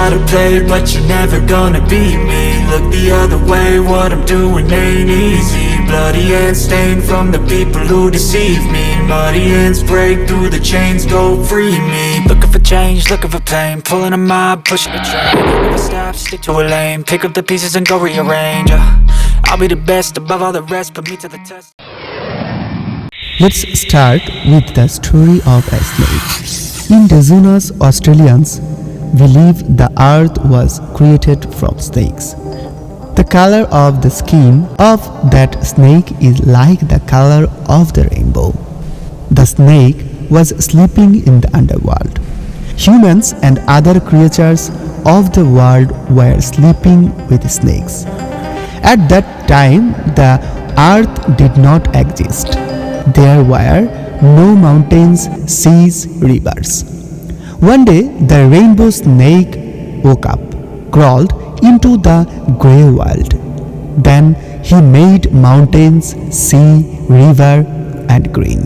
how to play, but you're never gonna beat me. Look the other way, what I'm doing ain't easy. Bloody hands stained from the people who deceive me. Muddy hands break through the chains, go free me. Looking for change, looking for pain, pulling a mob, pushing a train. Never stop, stick to a lane, pick up the pieces and go rearrange. I'll be the best above all the rest, put me to the test. Let's start with the story of a snake. Indigenous Australians believe the earth was created from snakes. The color of the skin of that snake is like the color of the rainbow. The snake was sleeping in the underworld. Humans and other creatures of the world were sleeping with snakes. At that time, the earth did not exist. There were no mountains, seas, rivers. One day, the rainbow snake woke up, crawled into the grey world. Then he made mountains, sea, river, and green.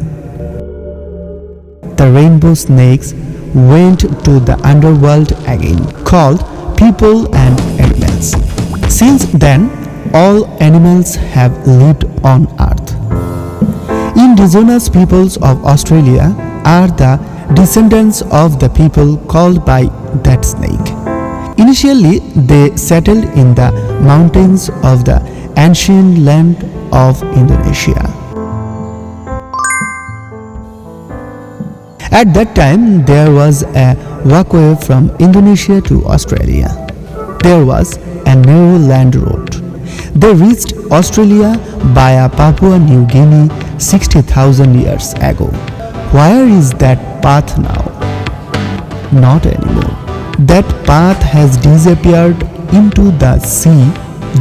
The rainbow snakes went to the underworld again, called people and animals. Since then, all animals have lived on earth. Indigenous peoples of Australia are the descendants of the people called by that snake. Initially, they settled in the mountains of the ancient land of Indonesia. At that time, there was a walkway from Indonesia to Australia. There was a narrow land road. They reached Australia via Papua New Guinea 60,000 years ago. Where is that path now? Not anymore. That path has disappeared into the sea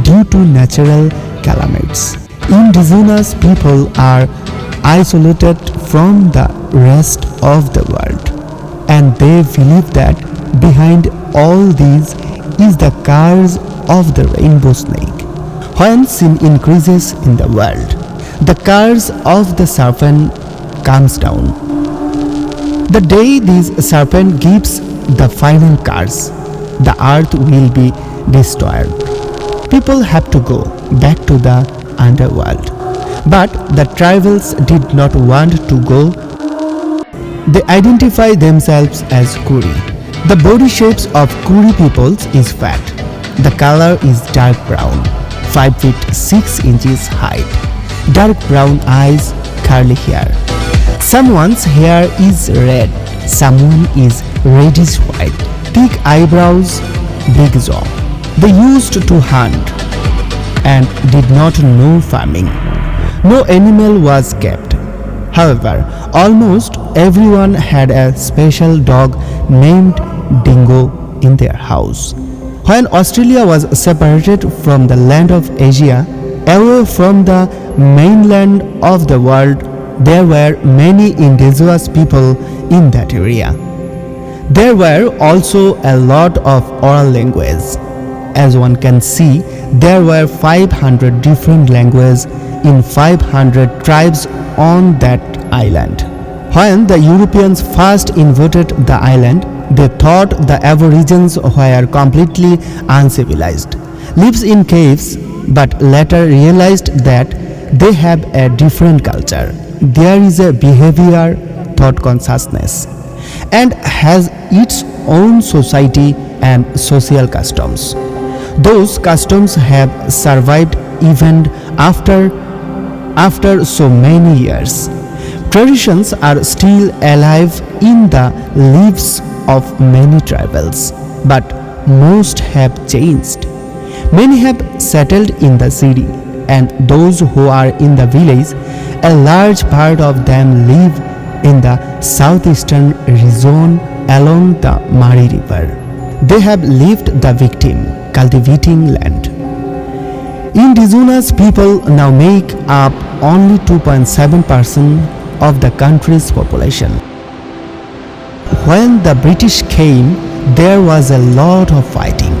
due to natural calamities. Indigenous people are isolated from the rest of the world, and they believe that behind all these is the curse of the rainbow snake. When sin increases in the world, the curse of the serpent comes down. The day this serpent gives the final curse, the earth will be destroyed. People have to go back to the underworld. But the tribals did not want to go. They identify themselves as Kuri. The body shapes of Kuri peoples is fat. The color is dark brown, 5 feet 6 inches height, dark brown eyes, curly hair. Someone's hair is red, someone is reddish-white, thick eyebrows, big jaw. They used to hunt and did not know farming. No animal was kept. However, almost everyone had a special dog named Dingo in their house. When Australia was separated from the land of Asia, away from the mainland of the world, there were many indigenous people in that area. There were also a lot of oral language. As one can see, there were 500 different languages in 500 tribes on that island. When the Europeans first invaded the island, they thought the Aborigines were completely uncivilized, lives in caves, but later realized that they have a different culture. There is a behavior, thought consciousness, and has its own society and social customs. Those customs have survived even after so many years. Traditions are still alive in the lives of many tribals, but most have changed. Many have settled in the city, and those who are in the village, a large part of them live in the southeastern region along the Mari River. They have left the victim, cultivating land. Indigenous people now make up only 2.7% of the country's population. When the British came, there was a lot of fighting.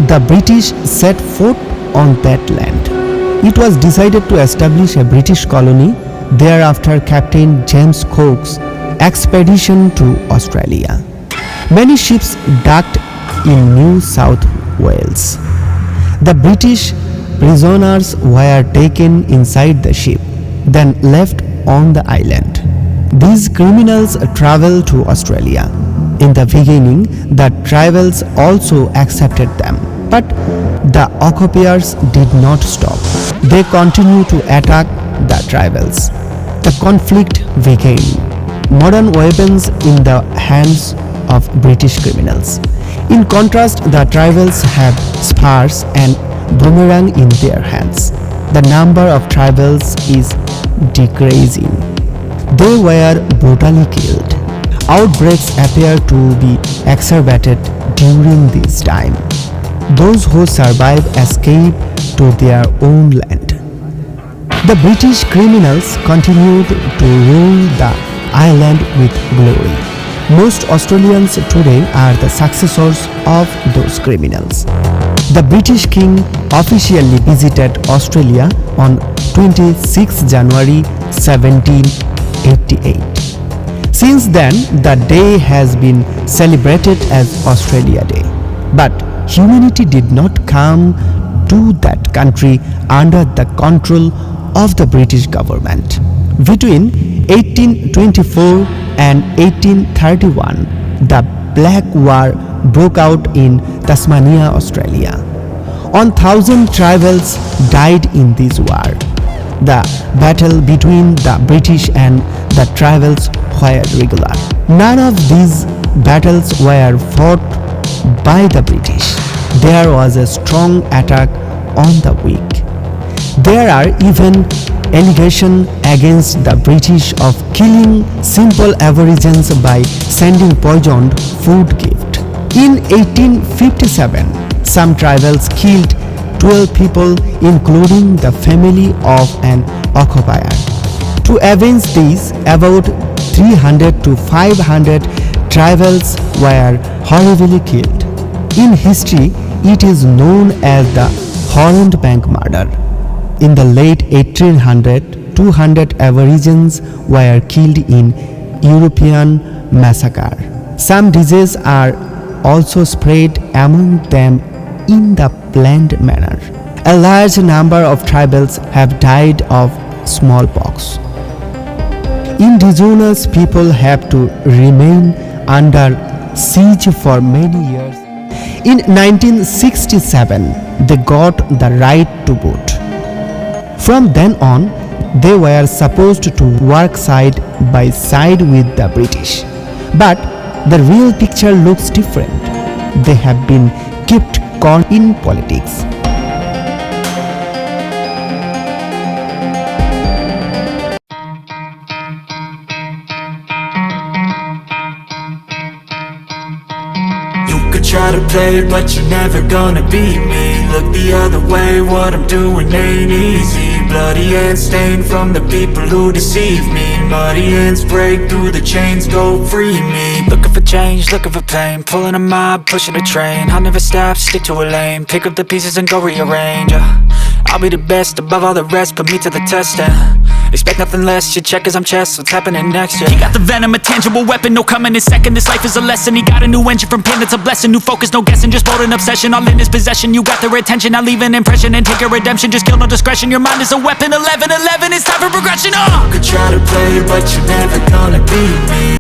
The British set foot on that land. It was decided to establish a British colony thereafter Captain James Cook's expedition to Australia. Many ships docked in New South Wales. The British prisoners were taken inside the ship, then left on the island. These criminals traveled to Australia. In the beginning, the tribals also accepted them, but the occupiers did not stop. They continued to attack the tribals. The conflict began. Modern weapons in the hands of British criminals. In contrast, the tribals have spears and boomerang in their hands. The number of tribals is decreasing. They were brutally killed. Outbreaks appear to be exacerbated during this time. Those who survive escape to their own land. The British criminals continued to rule the island with glory. Most Australians today are the successors of those criminals. The British King officially visited Australia on 26 January 1788. Since then, the day has been celebrated as Australia Day. But humanity did not come to that country under the control of the British government. Between 1824 and 1831, the Black War broke out in Tasmania, Australia. 1,000 tribals died in this war. The battle between the British and the tribals were regular. None of these battles were fought by the British. There was a strong attack on the weak. There are even allegations against the British of killing simple Aborigines by sending poisoned food gift. In 1857, some tribals killed 12 people, including the family of an occupier. To avenge this, about 300 to 500 tribals were horribly killed. In history, it is known as the Holland Bank murder. In the late 1800s, 200 Aborigines were killed in European massacre. Some diseases are also spread among them in the planned manner. A large number of tribals have died of smallpox. Indigenous people have to remain under siege for many years. In 1967, they got the right to vote. From then on, they were supposed to work side by side with the British. But the real picture looks different. They have been kept caught in politics. Try to play, but you're never gonna beat me. Look the other way, what I'm doing ain't easy. Bloody hands stained from the people who deceive me. Muddy hands break through the chains, go free me. Looking for change, looking for pain. Pulling a mob, pushing a train. I'll never stop, stick to a lane. Pick up the pieces and go rearrange. I'll be the best above all the rest, put me to the test and expect nothing less, your check is I'm chess, what's happening next, yeah. He got the venom, a tangible weapon, no coming in second. This life is a lesson, he got a new engine from pain, it's a blessing. New focus, no guessing, just bold and obsession. All in his possession, you got their attention. I'll leave an impression and take your redemption. Just kill, no discretion, your mind is a weapon. 11-11, it's time for progression, You could try to play, but you're never gonna beat